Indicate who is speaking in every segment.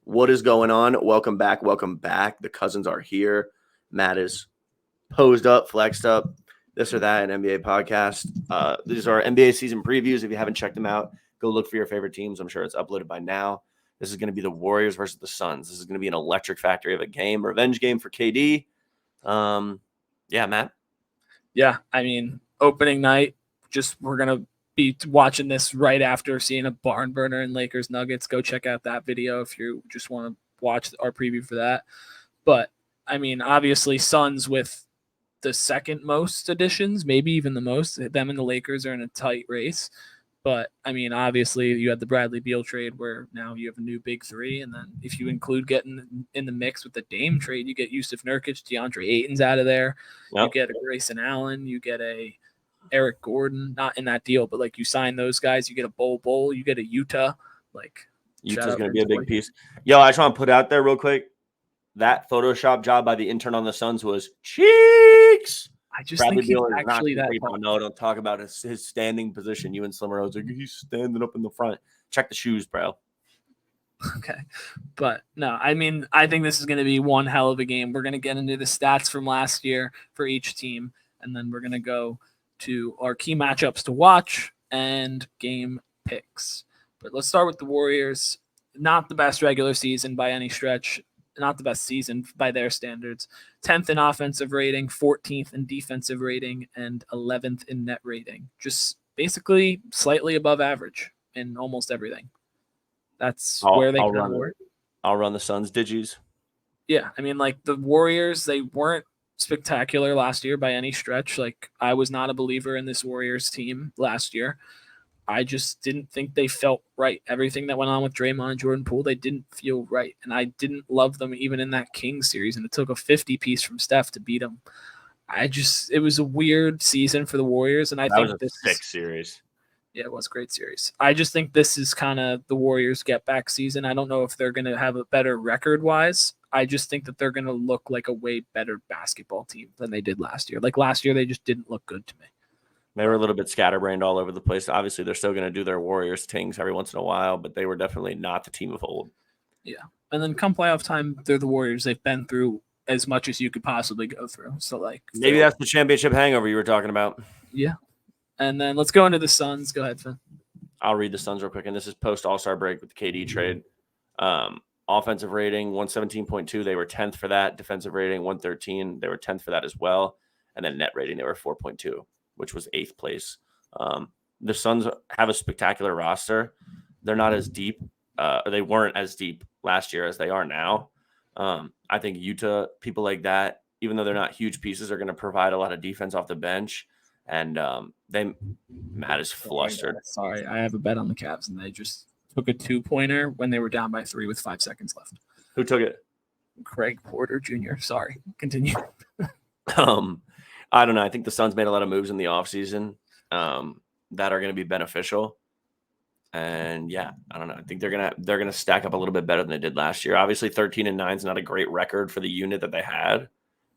Speaker 1: What is going on? Welcome back. Welcome back. The cousins are here. Matt is posed up, flexed up, this or that, an NBA podcast. These are NBA season previews. If you haven't checked them out, go look for your favorite teams. I'm sure it's uploaded by now. This is going to be the Warriors versus the Suns. This is going to be an electric factory of a game, revenge game for KD. Yeah, Matt.
Speaker 2: Yeah, I mean, opening night, we're going to be watching this right after seeing a barn burner in Lakers Nuggets. Go check out that video if you just want to watch our preview for that. But, I mean, obviously Suns with the second most additions, maybe even the most. Them and the Lakers are in a tight race. But, I mean, obviously you had the Bradley Beal trade where now you have a new big three. And then if you include getting in the mix with the Dame trade, you get Yusuf Nurkic, DeAndre Ayton's out of there. Yep. You get a Grayson Allen. You get a Eric Gordon, not in that deal, but like you sign those guys, you get a Bol, you get a Utah. Like
Speaker 1: Utah's going to be a big piece. Yo, I just want to put out there real quick. That Photoshop job by the intern on the Suns was cheeks.
Speaker 2: I just Bradley think Beal he's actually that tall.
Speaker 1: No, don't talk about his standing position. You and Slimmer, I was like, he's standing up in the front. Check the shoes, bro.
Speaker 2: Okay. But no, I mean, I think this is going to be one hell of a game. We're going to get into the stats from last year for each team, and then we're going to go to our key matchups to watch and game picks. But let's start with the Warriors. Not the best regular season by any stretch. Not the best season by their standards. 10th in offensive rating, 14th in defensive rating, and 11th in net rating. Just basically slightly above average in almost everything. That's where they kind of work.
Speaker 1: I'll run the Suns digis.
Speaker 2: Yeah, I mean, like the Warriors, they weren't spectacular last year by any stretch. Like I was not a believer in this Warriors team last year. I just didn't think they felt right. Everything that went on with Draymond and Jordan Poole, they didn't feel right. And I didn't love them even in that Kings series. And it took a 50 piece from Steph to beat them. It was a weird season for the Warriors. And I think
Speaker 1: this was a sick series.
Speaker 2: Yeah, it was a great series. I just think this is kind of the Warriors get back season. I don't know if they're going to have a better record wise. I just think that they're going to look like a way better basketball team than they did last year. Like last year, they just didn't look good to me.
Speaker 1: They were a little bit scatterbrained all over the place. Obviously, they're still going to do their Warriors things every once in a while, but they were definitely not the team of old.
Speaker 2: Yeah. And then come playoff time, they're the Warriors. They've been through as much as you could possibly go through. So, like,
Speaker 1: maybe that's the championship hangover you were talking about.
Speaker 2: Yeah. And then let's go into the Suns. Go ahead, Finn.
Speaker 1: I'll read the Suns real quick. And this is post All-Star break with the KD trade. Offensive rating, 117.2. They were 10th for that. Defensive rating, 113. They were 10th for that as well. And then net rating, they were 4.2. Which was 8th place. The Suns have a spectacular roster. They're not as deep. They weren't as deep last year as they are now. I think Utah, people like that, even though they're not huge pieces, are going to provide a lot of defense off the bench. And Matt is flustered.
Speaker 2: Sorry, I have a bet on the Cavs, and they just took a 2-pointer when they were down by 3 with 5 seconds left.
Speaker 1: Who took it?
Speaker 2: Craig Porter Jr. Sorry. Continue.
Speaker 1: I don't know. I think the Suns made a lot of moves in the offseason that are going to be beneficial. And yeah, I don't know. I think they're gonna stack up a little bit better than they did last year. Obviously, 13-9 is not a great record for the unit that they had.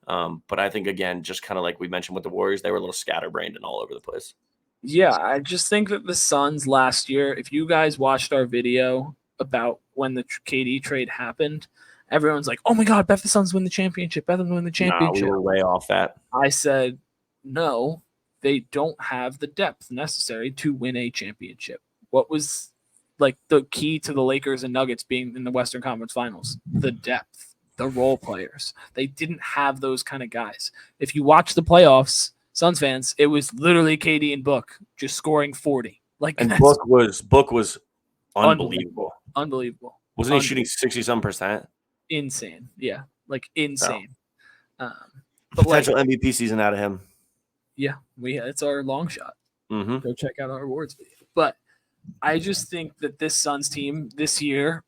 Speaker 1: But I think, again, just kind of like we mentioned with the Warriors, they were a little scatterbrained and all over the place.
Speaker 2: Yeah, I just think that the Suns last year, if you guys watched our video about when the KD trade happened, everyone's like, oh, my God, bet the Suns win the championship. Bet them win the championship.
Speaker 1: We were way off that.
Speaker 2: I said, no, they don't have the depth necessary to win a championship. What was like the key to the Lakers and Nuggets being in the Western Conference Finals? The depth, the role players. They didn't have those kind of guys. If you watch the playoffs, Suns fans, it was literally KD and Book just scoring 40.
Speaker 1: And Book was unbelievable.
Speaker 2: Unbelievable.
Speaker 1: Wasn't he shooting 60-some%?
Speaker 2: Insane. Yeah, like insane.
Speaker 1: Potential MVP season out of him.
Speaker 2: Yeah, it's our long shot.
Speaker 1: Mm-hmm.
Speaker 2: Go check out our awards video. But I just think that this Suns team this year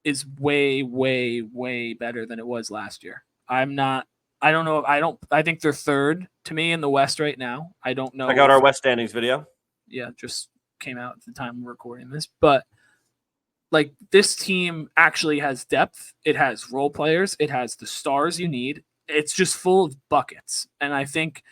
Speaker 2: is way, way, way better than it was last year. I think they're third to me in the West right now. I don't know.
Speaker 1: Check out our West standings video.
Speaker 2: Yeah, just came out at the time we're recording this. But like this team actually has depth. It has role players. It has the stars you need. It's just full of buckets. And I think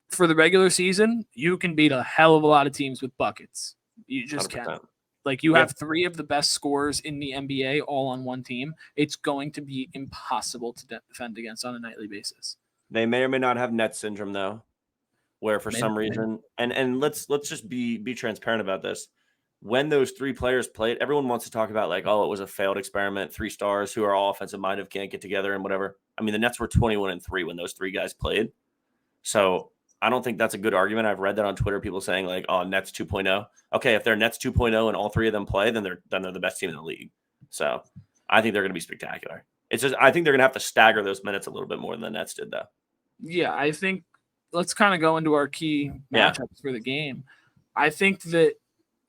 Speaker 2: for the regular season, you can beat a hell of a lot of teams with buckets. You just 100%. Can. Like you have three of the best scorers in the NBA all on one team. It's going to be impossible to defend against on a nightly basis.
Speaker 1: They may or may not have net syndrome though, where for some reason, and let's just be transparent about this. When those three players played, everyone wants to talk about like, oh, it was a failed experiment. 3 stars who are all offensive minded can't get together and whatever. I mean, the Nets were 21-3 when those 3 guys played. So I don't think that's a good argument. I've read that on Twitter, people saying like, oh, Nets 2.0. Okay, if they're Nets 2.0 and all 3 of them play, then they're the best team in the league. So I think they're going to be spectacular. It's just I think they're going to have to stagger those minutes a little bit more than the Nets did, though.
Speaker 2: Yeah, I think let's kind of go into our key matchups for the game. I think that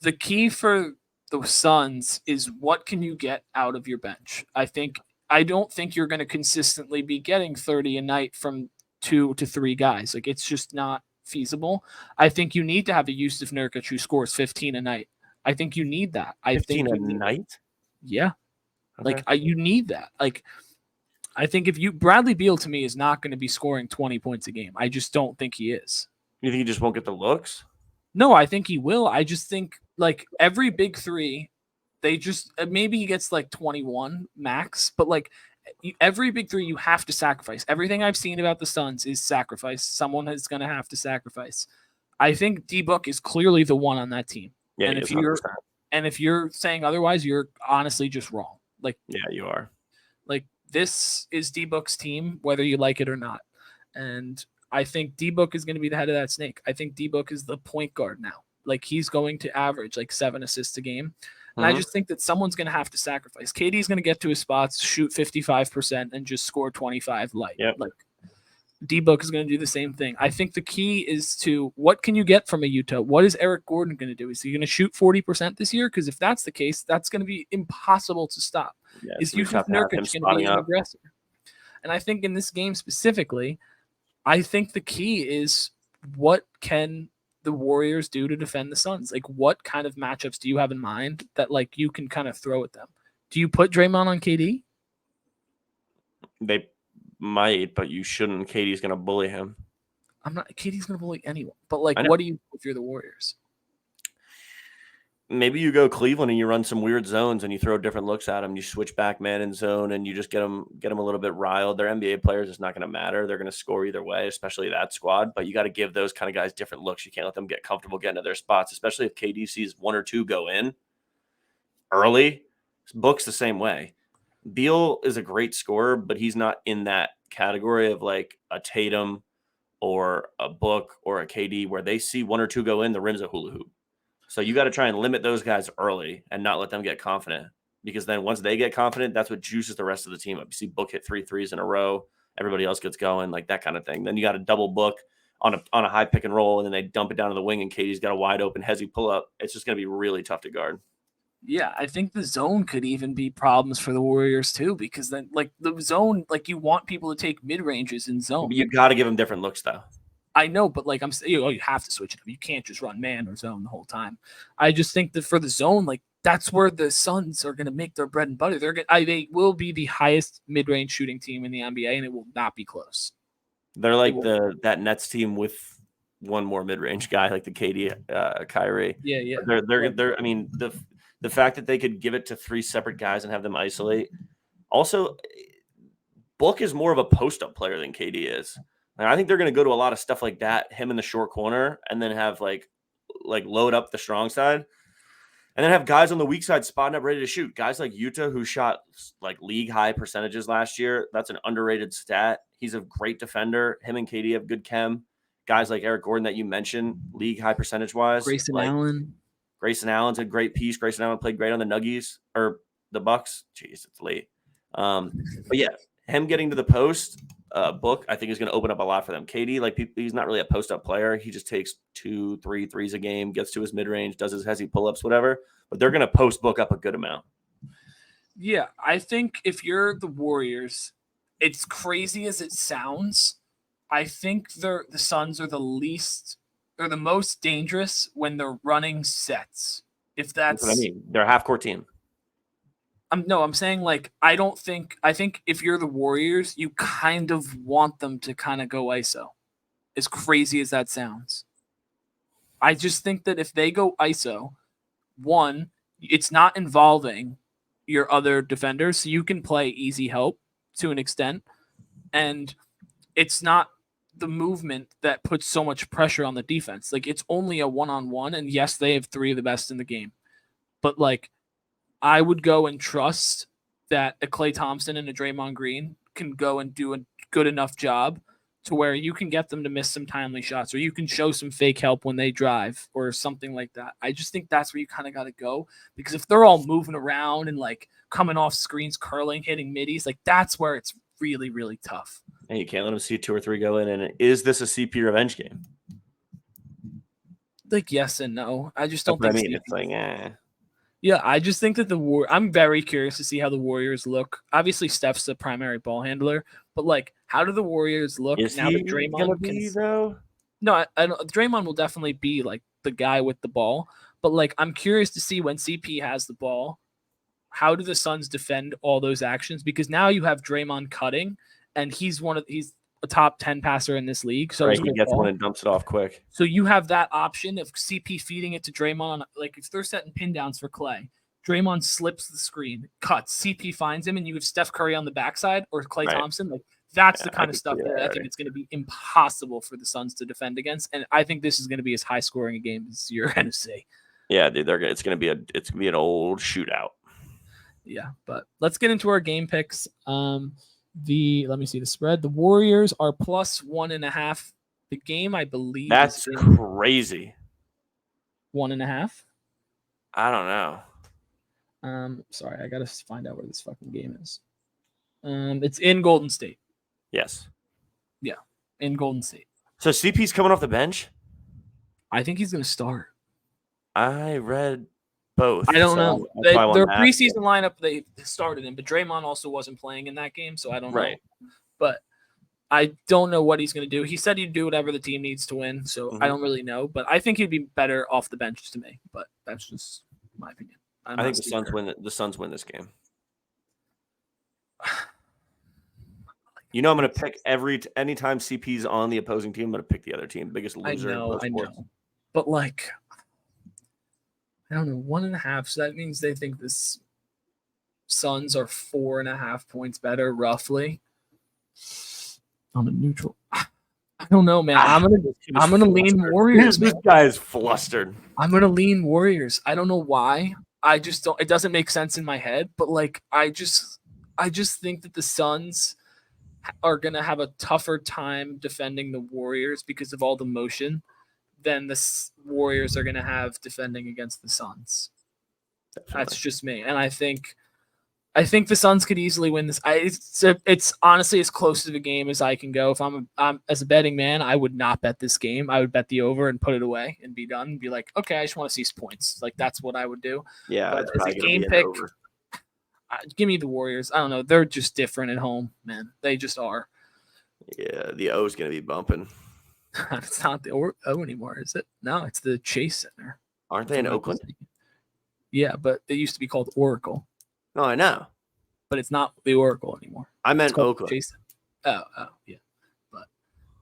Speaker 2: the key for the Suns is what can you get out of your bench. I don't think you're going to consistently be getting 30 a night from 2 to 3 guys. Like it's just not feasible. I think you need to have a Yusuf Nurkic who scores 15 a night. I think you need that.
Speaker 1: 15 a night?
Speaker 2: Yeah.
Speaker 1: Okay.
Speaker 2: Like you need that. Like I think Bradley Beal to me is not going to be scoring 20 points a game. I just don't think he is.
Speaker 1: You think he just won't get the looks?
Speaker 2: No, I think he will. I just think like every big 3, they just maybe he gets like 21 max, but like every big 3 you have to sacrifice. Everything I've seen about the Suns is sacrifice. Someone is going to have to sacrifice. I think D-Book is clearly the one on that team.
Speaker 1: Yeah,
Speaker 2: and if you're saying otherwise, you're honestly just wrong. Like
Speaker 1: yeah, you are.
Speaker 2: Like this is D-Book's team, whether you like it or not. And I think D-Book is going to be the head of that snake. I think D-Book is the point guard now. Like he's going to average like 7 assists a game. And I just think that someone's going to have to sacrifice. KD's going to get to his spots, shoot 55% and just score 25 light.
Speaker 1: Yep.
Speaker 2: Like D-Book is going to do the same thing. I think the key is to what can you get from a Utah? What is Eric Gordon going to do? Is he going to shoot 40% this year? Because if that's the case, that's going to be impossible to stop.
Speaker 1: Yeah,
Speaker 2: is Yusuf Nurkic going to be an aggressor? And I think in this game specifically, I think the key is what can the Warriors do to defend the Suns? Like what kind of matchups do you have in mind that like you can kind of throw at them? Do you put Draymond on KD?
Speaker 1: They might, but you shouldn't. KD's going to bully him.
Speaker 2: KD's going to bully anyone. But like what do you do if you're the Warriors?
Speaker 1: Maybe you go Cleveland and you run some weird zones and you throw different looks at them. You switch back man in zone and you just get them a little bit riled. They're NBA players. It's not going to matter. They're going to score either way, especially that squad. But you got to give those kind of guys different looks. You can't let them get comfortable getting to their spots, especially if KD sees 1 or 2 go in early. Book's the same way. Beal is a great scorer, but he's not in that category of like a Tatum or a Book or a KD where they see 1 or 2 go in, the rim's a hula hoop. So you got to try and limit those guys early and not let them get confident because then once they get confident, that's what juices the rest of the team up. You see Book hit 3 threes in a row. Everybody else gets going, like that kind of thing. Then you got a double Book on a high pick and roll, and then they dump it down to the wing and Katie's got a wide open hezzy pull up. It's just going to be really tough to guard.
Speaker 2: Yeah, I think the zone could even be problems for the Warriors too, because then like the zone, like you want people to take mid ranges in zone.
Speaker 1: But you got to give them different looks though.
Speaker 2: I know, but like you have to switch it up. You can't just run man or zone the whole time. I just think that for the zone, like that's where the Suns are going to make their bread and butter. They will be the highest mid-range shooting team in the NBA, and it will not be close.
Speaker 1: They're like that Nets team with one more mid-range guy, like the KD, Kyrie.
Speaker 2: Yeah.
Speaker 1: They're. I mean, the fact that they could give it to 3 separate guys and have them isolate. Also, Book is more of a post-up player than KD is. I think they're going to go to a lot of stuff like that, him in the short corner, and then have like load up the strong side, and then have guys on the weak side spotting up ready to shoot. Guys like Utah who shot like league high percentages last year. That's an underrated stat. He's a great defender. Him and KD have good chem. Guys like Eric Gordon that you mentioned, league high percentage wise.
Speaker 2: Grayson
Speaker 1: Allen's a great piece. Grayson Allen played great on the Nuggies or the Bucks. Jeez, it's late. But yeah, him getting to the post. Book, I think, is going to open up a lot for them. KD, like he's not really a post-up player. He just takes 2-3 threes a game, gets to his mid-range, does his hezzy pull-ups, whatever. But they're going to post Book up a good amount.
Speaker 2: Yeah, I think if you're the Warriors, it's crazy as it sounds. I think the Suns are the most dangerous when they're running sets. If that's
Speaker 1: what I mean. They're a half-court team.
Speaker 2: I'm saying like I think if you're the Warriors, you kind of want them to kind of go ISO. As crazy as that sounds. I just think that if they go ISO, one, it's not involving your other defenders, so you can play easy help to an extent, and it's not the movement that puts so much pressure on the defense. Like, it's only a one-on-one, and yes, they have 3 of the best in the game, but like, I would go and trust that a Klay Thompson and a Draymond Green can go and do a good enough job to where you can get them to miss some timely shots, or you can show some fake help when they drive or something like that. I just think that's where you kind of got to go, because if they're all moving around and like coming off screens, curling, hitting middies, like that's where it's really, really tough.
Speaker 1: And you can't let them see 2 or 3 go in. And is this a CP revenge game?
Speaker 2: Like, yes and no. I just don't
Speaker 1: That's
Speaker 2: think
Speaker 1: what I mean. It's like,
Speaker 2: Yeah, I just think that I'm very curious to see how the Warriors look. Obviously, Steph's the primary ball handler, but like, how do the Warriors look
Speaker 1: is
Speaker 2: now
Speaker 1: he
Speaker 2: that Draymond
Speaker 1: gonna be though?
Speaker 2: No, I don't, Draymond will definitely be like the guy with the ball, but like, I'm curious to see when CP has the ball, how do the Suns defend all those actions? Because now you have Draymond cutting, and he's a top 10 passer in this league. So
Speaker 1: right, he gets one and dumps it off quick.
Speaker 2: So you have that option of CP feeding it to Draymond. Like, if they're setting pin downs for Klay, Draymond slips the screen, cuts, CP finds him, and you have Steph Curry on the backside or Klay Thompson. Like, that's the kind of stuff that I think it's going to be impossible for the Suns to defend against. And I think this is going to be as high scoring a game as you're going to see.
Speaker 1: Yeah, dude, it's going to be an old shootout.
Speaker 2: Yeah, but let's get into our game picks. Let me see the spread. The Warriors are plus 1.5. The game, I believe,
Speaker 1: that's crazy.
Speaker 2: 1.5.
Speaker 1: I don't know.
Speaker 2: Sorry, I gotta find out where this fucking game is. It's in Golden State.
Speaker 1: Yes.
Speaker 2: Yeah, in Golden State.
Speaker 1: So CP's coming off the bench?
Speaker 2: I think he's gonna start.
Speaker 1: I read both.
Speaker 2: I don't know. Their preseason lineup, they started him, but Draymond also wasn't playing in that game, so I don't know. But I don't know what he's going to do. He said he'd do whatever the team needs to win, so I don't really know. But I think he'd be better off the bench to me. But that's just my opinion.
Speaker 1: I think the Suns win. The Suns win this game. You know, I'm going to pick anytime CP's on the opposing team, I'm going to pick the other team. Biggest loser.
Speaker 2: I know. But like, I don't know, 1.5. So that means they think this Suns are 4.5 points better, roughly. On a neutral. I don't know, man. I'm gonna lean Warriors.
Speaker 1: This guy is flustered.
Speaker 2: I'm gonna lean Warriors. I don't know why. I just don't. It doesn't make sense in my head. But like, I just think that the Suns are gonna have a tougher time defending the Warriors because of all the motion than the Warriors are gonna have defending against the Suns. Definitely. That's just me, and I think the Suns could easily win this. It's honestly as close to the game as I can go. If I'm as a betting man, I would not bet this game. I would bet the over and put it away and be done and be like, okay, I just want to see points. Like, that's what I would do.
Speaker 1: Yeah,
Speaker 2: but as a game pick, give me the Warriors. I don't know. They're just different at home, man. They just are.
Speaker 1: Yeah, the O is going to be bumping.
Speaker 2: It's not the O anymore, is it? No, it's the Chase Center.
Speaker 1: Aren't they in Oakland?
Speaker 2: Yeah, but it used to be called Oracle.
Speaker 1: No, I know.
Speaker 2: But it's not the Oracle anymore.
Speaker 1: I meant Oakland.
Speaker 2: Jason. Oh, yeah. But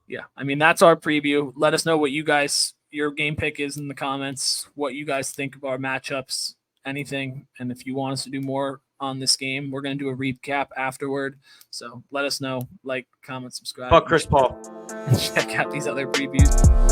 Speaker 2: yeah, I mean, that's our preview. Let us know what your game pick is in the comments, what you guys think of our matchups, anything. And if you want us to do more on this game, we're going to do a recap afterward. So let us know. Like, comment, subscribe.
Speaker 1: Fuck Chris Paul.
Speaker 2: And check out these other previews.